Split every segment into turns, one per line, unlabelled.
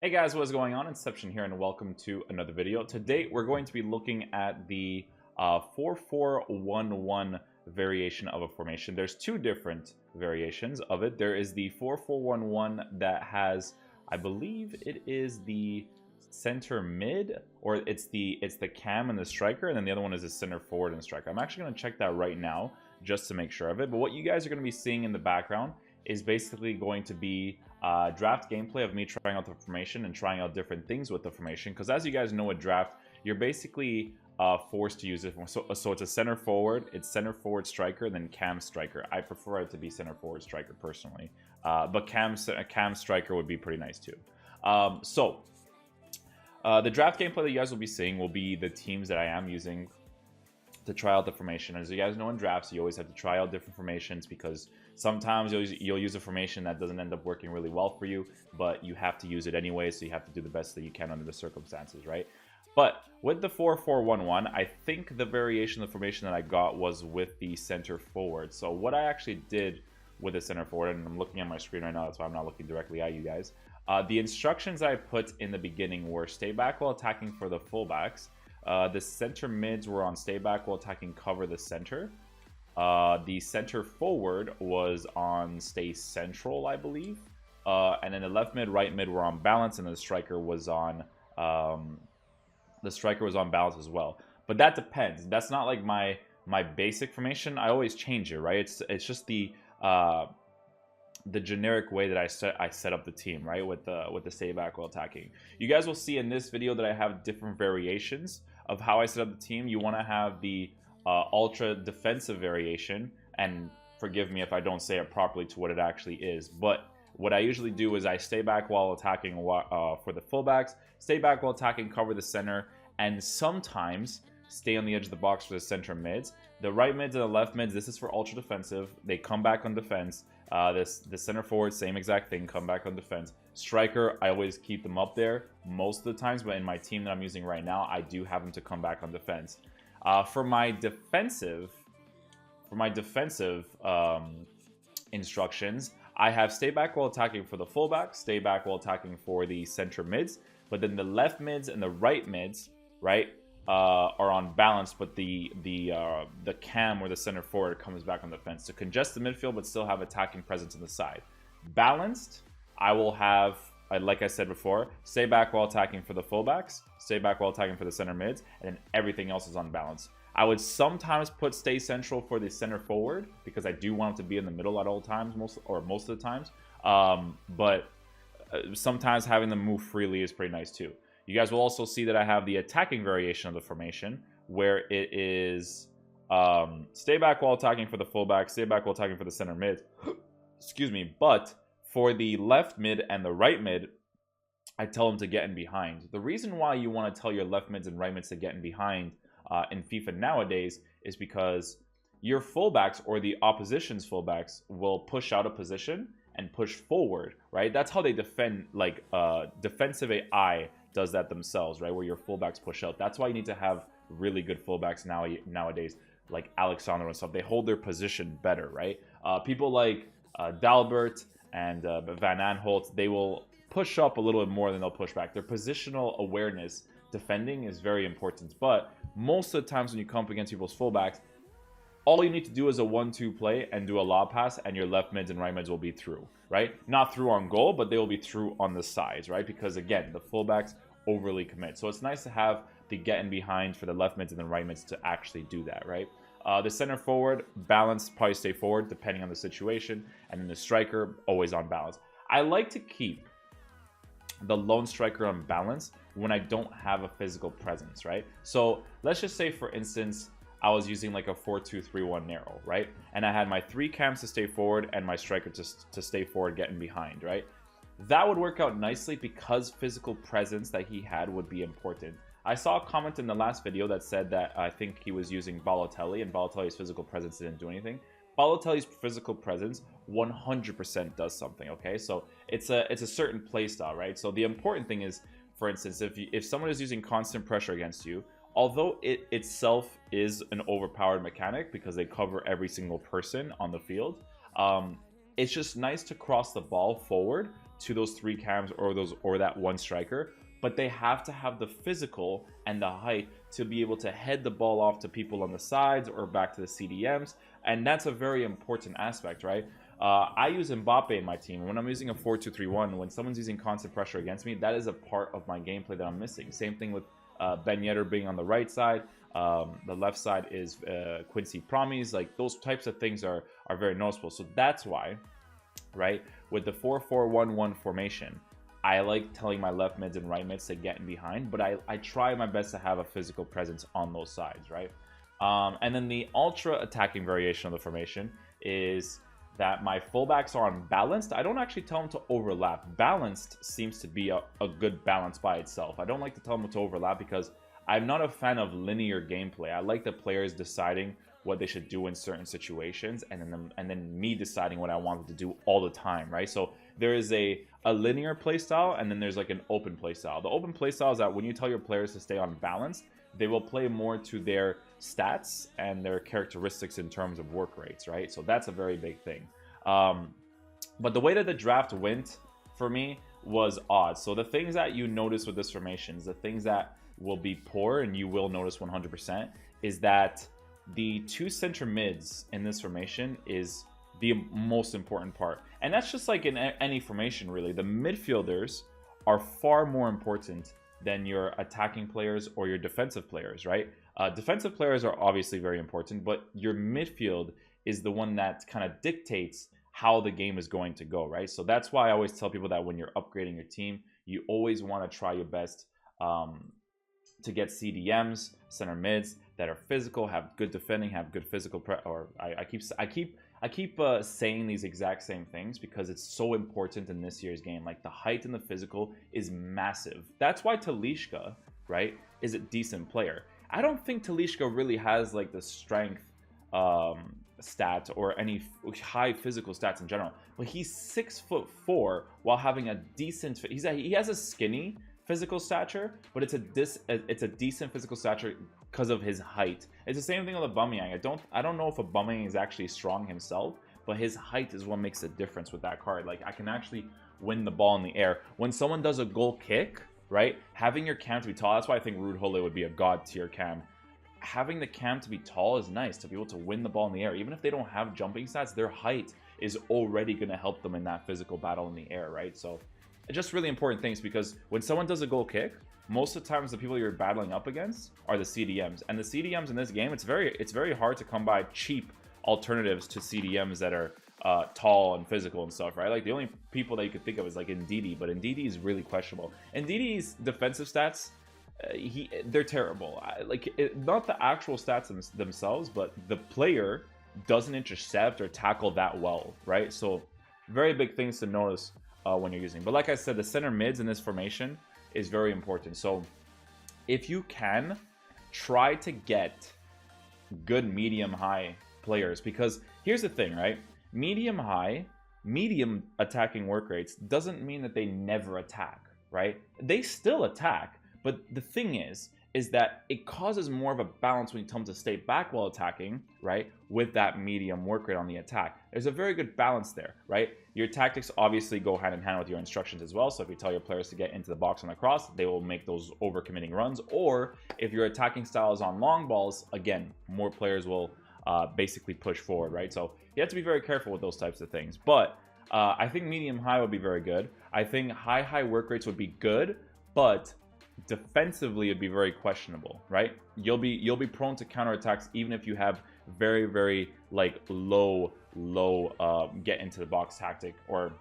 Hey guys, what's going on? Inception here and welcome to another video. Today we're going to be looking at the 4-4-1-1 variation of a formation. There's two different variations of it. There is the 4-4-1-1 that has, I believe it is the center mid, or it's the cam and the striker, and then the other one is the center forward and striker. I'm actually going to check that right now just to make sure of it. But what you guys are going to be seeing in the background is basically going to be draft gameplay of me trying out the formation and trying out different things with the formation, because as you guys know, with draft you're basically forced to use it. So it's a center forward, it's center forward striker, and then cam striker. I prefer it to be center forward striker personally, but cam striker would be pretty nice too. The draft gameplay that you guys will be seeing will be the teams that I am using to try out the formation. As you guys know, in drafts you always have to try out different formations, because sometimes you'll use a formation that doesn't end up working really well for you, but you have to use it anyway, so you have to do the best that you can under the circumstances, right? But with the 4-4-1-1, I think the variation of the formation that I got was with the center forward. So what I actually did with the center forward, and I'm looking at my screen right now, that's why I'm not looking directly at you guys. The instructions I put in the beginning were stay back while attacking for the fullbacks. The center mids were on stay back while attacking, cover the center. The center forward was on stay central, I believe. And then the left mid, right mid were on balance, and the striker was on balance as well. But that depends. That's not like my basic formation. I always change it, right? It's just the generic way that I set up the team, right? With the stay back while attacking. You guys will see in this video that I have different variations of how I set up the team. You want to have the ultra defensive variation, and forgive me if I don't say it properly to what it actually is, but what I usually do is I stay back while attacking for the fullbacks, stay back while attacking, cover the center, and sometimes stay on the edge of the box for the center mids. The right mids and the left mids, this is for ultra defensive. They come back on defense. The center forward, same exact thing, come back on defense. Striker, I always keep them up there most of the times, but in my team that I'm using right now, I do have them to come back on defense. For my defensive instructions, I have stay back while attacking for the fullback, stay back while attacking for the center mids, but then the left mids and the right mids, right, are on balance, but the cam or the center forward comes back on defense to congest the midfield but still have attacking presence on the side. Balanced, I will have, like I said before, stay back while attacking for the fullbacks, stay bach while attacking for the center mids, and then everything else is on balance. I would sometimes put stay central for the center forward, because I do want him to be in the middle at all times, most of the times. But sometimes having them move freely is pretty nice too. You guys will also see that I have the attacking variation of the formation, where it is stay back while attacking for the fullback, stay back while attacking for the center mid. Excuse me. But for the left mid and the right mid, I tell them to get in behind. The reason why you want to tell your left mids and right mids to get in behind in FIFA nowadays is because your fullbacks or the opposition's fullbacks will push out a position and push forward, right? That's how they defend. Like defensive AI does that themselves, right? Where your fullbacks push out. That's why you need to have really good fullbacks nowadays, like Alexander and stuff. They hold their position better, right? People like Dalbert and Van Aanholt, they will push up a little bit more than they'll push back. Their positional awareness defending is very important, but most of the times when you come up against people's fullbacks, all you need to do is a 1-2 play and do a lob pass, and your left mids and right mids will be through, right? Not through on goal, but they will be through on the sides, right? Because again, the fullbacks overly commit. So it's nice to have the get in behind for the left mids and the right mids to actually do that, right? The center forward, balance, probably stay forward depending on the situation, and then the striker, always on balance. I like to keep the lone striker on balance when I don't have a physical presence, right? So let's just say, for instance, I was using like a 4-2-3-1 narrow, right? And I had my 3 cams to stay forward and my striker to stay forward, getting behind, right? That would work out nicely because physical presence that he had would be important. I saw a comment in the last video that said that I think he was using Balotelli, and Balotelli's physical presence didn't do anything. Balotelli's physical presence 100% does something, okay? So it's a certain play style, right? So the important thing is, for instance, if someone is using constant pressure against you, although it itself is an overpowered mechanic because they cover every single person on the field, it's just nice to cross the ball forward to those 3 cams or that 1 striker, but they have to have the physical and the height to be able to head the ball off to people on the sides or back to the CDMs, and that's a very important aspect, right? I use Mbappe in my team. When I'm using a 4-2-3-1, when someone's using constant pressure against me, that is a part of my gameplay that I'm missing. Same thing with Ben Yedder being on the right side. The left side is Quincy Promes. Like, those types of things are very noticeable. So that's why, right, with the 4-4-1-1 formation, I like telling my left mids and right mids to get in behind, but I try my best to have a physical presence on those sides, right? And then the ultra attacking variation of the formation is that my fullbacks are unbalanced. I don't actually tell them to overlap. Balanced seems to be a good balance by itself. I don't like to tell them to overlap because I'm not a fan of linear gameplay. I like the players deciding what they should do in certain situations, and then me deciding what I want them to do all the time, right? So there is a linear playstyle, and then there's like an open playstyle. The open playstyle is that when you tell your players to stay on balance, they will play more to their stats and their characteristics in terms of work rates, right? So that's a very big thing. But the way that the draft went for me was odd. So the things that you notice with this formation, the things that will be poor, and you will notice 100%, is that the 2 center mids in this formation is the most important part. And that's just like in any formation, really. The midfielders are far more important than your attacking players or your defensive players, right? Defensive players are obviously very important, but your midfield is the one that kind of dictates how the game is going to go, right? So that's why I always tell people that when you're upgrading your team, you always want to try your best to get CDMs, center mids that are physical, have good defending, have good physical I keep saying these exact same things because it's so important in this year's game. Like, the height and the physical is massive. That's why Talisca, right, is a decent player. I don't think Talisca really has like the strength stat or any high physical stats in general, but he's 6'4" while having a decent. He has a skinny physical stature, but it's a decent physical stature because of his height. It's the same thing with Aubameyang. I don't know if Aubameyang is actually strong himself, but his height is what makes a difference with that card. Like, I can actually win the ball in the air. When someone does a goal kick, right, having your cam to be tall, that's why I think Ruud Gullit would be a god tier cam. Having the cam to be tall is nice, to be able to win the ball in the air. Even if they don't have jumping stats, their height is already going to help them in that physical battle in the air, right? So it's just really important things, because when someone does a goal kick, most of the times the people you're battling up against are the CDMs. And the CDMs in this game, it's very hard to come by cheap alternatives to CDMs that are tall and physical and stuff, right? Like, the only people that you could think of is like Ndidi, but Ndidi is really questionable. Ndidi's defensive stats, they're terrible. Not the actual stats themselves, but the player doesn't intercept or tackle that well, right? So very big things to notice when you're using. But like I said, the center mids in this formation is very important. So if you can, try to get good medium high players, because here's the thing, right? Medium attacking work rates doesn't mean that they never attack, right? They still attack, but the thing is that it causes more of a balance when you tell them to stay back while attacking, right? With that medium work rate on the attack. There's a very good balance there, right? Your tactics obviously go hand in hand with your instructions as well. So if you tell your players to get into the box on the cross, they will make those overcommitting runs. Or if your attacking style is on long balls, again, more players will basically push forward, right? So you have to be very careful with those types of things. But I think medium high would be very good. I think high work rates would be good, but defensively it'd be very questionable, right? You'll be prone to counterattacks even if you have very like low get into the box tactic. Or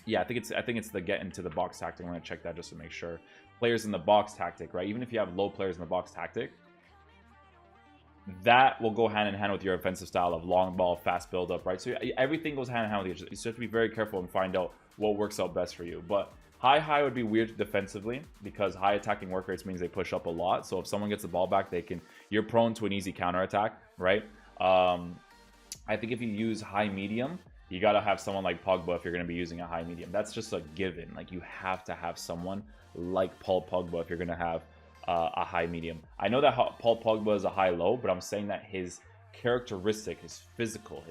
yeah, I think it's the get into the box tactic. I'm gonna check that just to make sure. Players in the box tactic, right? Even if you have low players in the box tactic, that will go hand in hand with your offensive style of long ball, fast build up, right? So everything goes hand in hand with each other. You just have to be very careful and find out what works out best for you. But high would be weird defensively, because high attacking work rates means they push up a lot. So if someone gets the ball back, you're prone to an easy counterattack, right? I think if you use high medium, you got to have someone like Pogba if you're going to be using a high medium. That's just a given. Like, you have to have someone like Paul Pogba if you're going to have a high medium. I know that Paul Pogba is a high low, but I'm saying that his characteristic, his physical,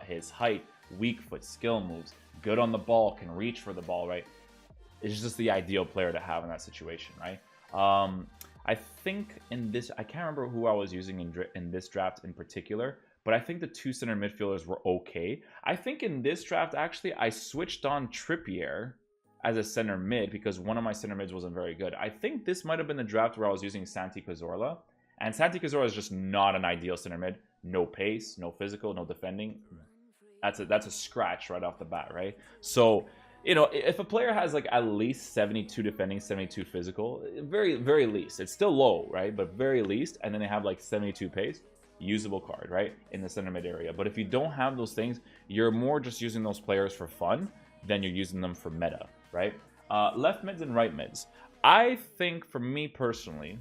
his height, weak foot, skill moves, good on the ball, can reach for the ball, right? Is just the ideal player to have in that situation, right? I think in this, I can't remember who I was using in this draft in particular, but I think the 2 center midfielders were okay. I think in this draft, actually, I switched on Trippier as a center mid because one of my center mids wasn't very good. I think this might have been the draft where I was using Santi Cazorla, and Santi Cazorla is just not an ideal center mid. No pace, no physical, no defending. That's a scratch right off the bat, right? So, you know, if a player has like at least 72 defending, 72 physical, very least, it's still low, right? But very least, and then they have like 72 pace, usable card, right? In the center mid area. But if you don't have those things, you're more just using those players for fun than you're using them for meta, right? Left mids and right mids. I think for me personally,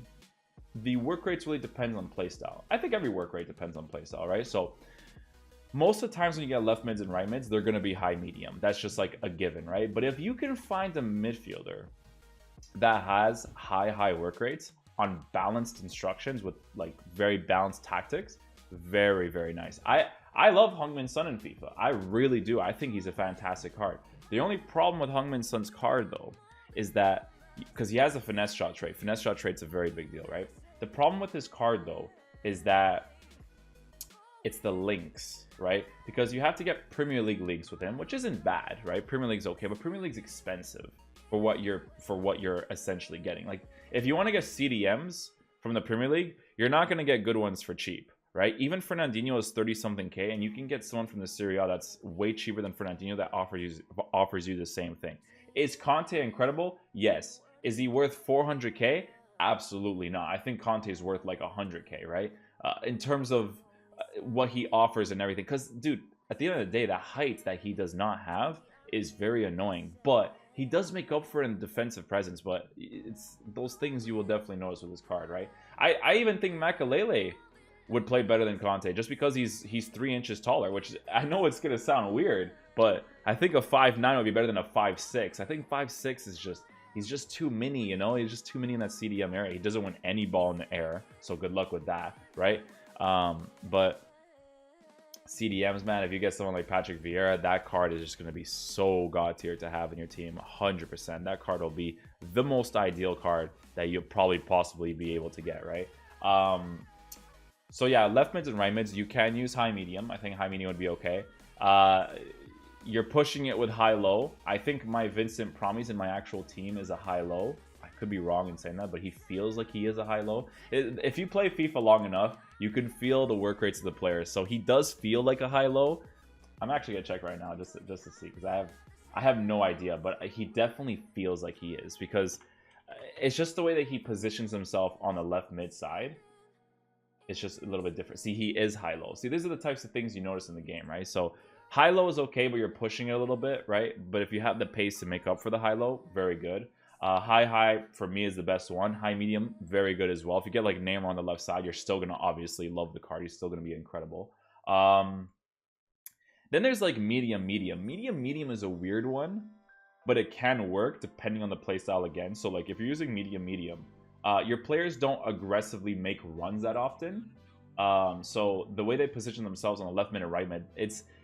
the work rates really depend on playstyle. I think every work rate depends on playstyle, right? So most of the times when you get left mids and right mids, they're going to be high medium. That's just like a given, right? But if you can find a midfielder that has high work rates on balanced instructions with like very balanced tactics, very nice. I love Heung-min Son in FIFA. I really do. I think he's a fantastic card. The only problem with Heung-min Son's card though is that because he has a finesse shot trait. Finesse shot trait's a very big deal, right? The problem with his card though is that it's the links, right? Because you have to get Premier League links with him, which isn't bad, right? Premier League's okay, but Premier League's expensive for what you're essentially getting. Like if you want to get CDMs from the Premier League, you're not going to get good ones for cheap, right? Even Fernandinho is 30 something K, and you can get someone from the Serie A that's way cheaper than Fernandinho that offers you the same thing. Is Conte incredible? Yes. Is he worth 400K? Absolutely not. I think Conte is worth like 100K, right? In terms of what he offers and everything, because dude, at the end of the day, the height that he does not have is very annoying, but he does make up for it in defensive presence. But it's those things you will definitely notice with his card, right? I even think Makelele would play better than Conte just because he's 3 inches taller, which I know it's gonna sound weird, but I think a 5'9" would be better than a 5'6". I think 5'6" is just, he's just too mini, you know? He's just too mini in that CDM area. He doesn't win any ball in the air, so good luck with that, right? But CDMs, man, if you get someone like Patrick Vieira, that card is just going to be so god tier to have in your team. 100%. That card will be the most ideal card that you'll probably possibly be able to get, right? So yeah, left mids and right mids, you can use high medium. I think high medium would be okay. You're pushing it with high low. I think my Vincent Promies in my actual team is a high low. I could be wrong in saying that, but he feels like he is a high low. If you play FIFA long enough, you can feel the work rates of the players. So he does feel like a high low. I'm actually gonna check right now just to see, because I have no idea, but he definitely feels like he is, because it's just the way that he positions himself on the left mid side. It's just a little bit different. See, he is high low. See, these are the types of things you notice in the game, right? So high low is okay, but you're pushing it a little bit, right? But if you have the pace to make up for the high low, very good. High for me is the best one. High medium, very good as well. If you get like Neymar on the left side, you're still gonna obviously love the card. He's still gonna be incredible. Then there's like medium. Medium is a weird one, but it can work depending on the playstyle again. So like if you're using medium, your players don't aggressively make runs that often. So the way they position themselves on the left mid and right mid,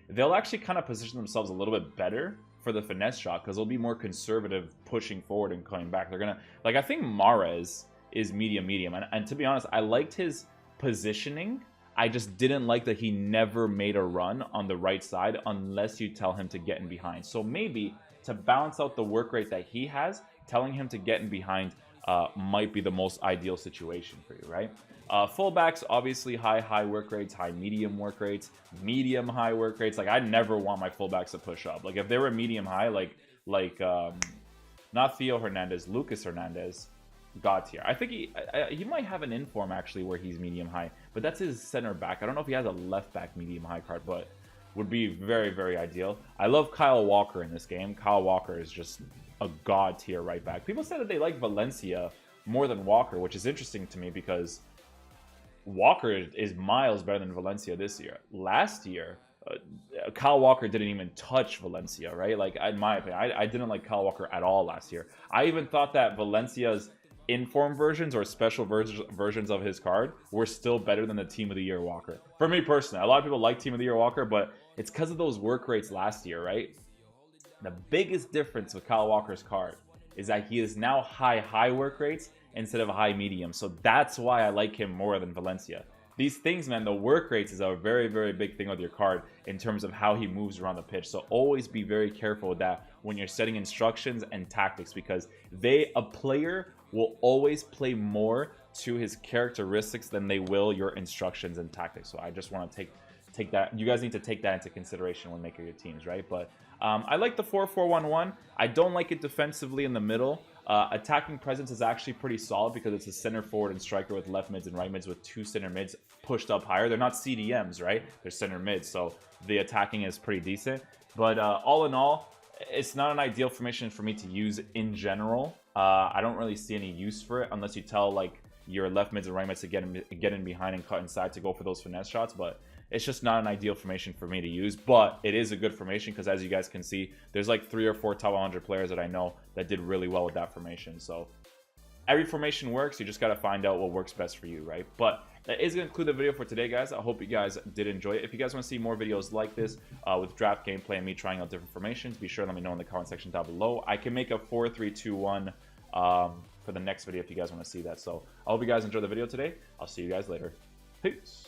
they'll actually kind of position themselves a little bit better for the finesse shot, because they'll be more conservative pushing forward and coming back. They're gonna, like, I think Mahrez is medium, and to be honest, I liked his positioning. I just didn't like that he never made a run on the right side unless you tell him to get in behind. So maybe to balance out the work rate that he has, telling him to get in behind might be the most ideal situation for you, right? Fullbacks, obviously high work rates, high medium work rates, medium high work rates. Like, I never want my fullbacks to push up. Like, if they were medium high, like not Theo Hernandez, Lucas Hernandez, god tier. I think he might have an inform actually where he's medium high, but that's his center back. I don't know if he has a left back medium high card, but would be very ideal. I love Kyle Walker in this game. Kyle Walker is just a god tier right back. People said that they like Valencia more than Walker, which is interesting to me because Walker is miles better than Valencia this year. Last year, Kyle Walker didn't even touch Valencia, right? Like, in my opinion, I didn't like Kyle Walker at all last year. I even thought that Valencia's inform versions or special versions of his card were still better than the Team of the Year Walker. For me personally, a lot of people like Team of the Year Walker, but it's because of those work rates last year, right? The biggest difference with Kyle Walker's card is that he is now high work rates instead of high medium. So that's why I like him more than Valencia. These things, man, the work rates is a very big thing with your card in terms of how he moves around the pitch. So always be very careful with that when you're setting instructions and tactics, because a player will always play more to his characteristics than they will your instructions and tactics. So I just want to take that. You guys need to take that into consideration when making your teams, right? But I like the 4-4-1-1. I don't like it defensively in the middle. Attacking presence is actually pretty solid because it's a center forward and striker with left mids and right mids with 2 center mids pushed up higher. They're not CDMs, right? They're center mids, so the attacking is pretty decent. But all in all, it's not an ideal formation for me to use in general. I don't really see any use for it unless you tell like your left mids and right mids to get in behind and cut inside to go for those finesse shots. But it's just not an ideal formation for me to use, but it is a good formation because, as you guys can see, there's like 3 or 4 top 100 players that I know that did really well with that formation. So every formation works. You just got to find out what works best for you, right? But that is going to conclude the video for today, guys. I hope you guys did enjoy it. If you guys want to see more videos like this with draft gameplay and me trying out different formations, be sure to let me know in the comment section down below. I can make a 4-3-2-1 for the next video if you guys want to see that. So I hope you guys enjoyed the video today. I'll see you guys later. Peace.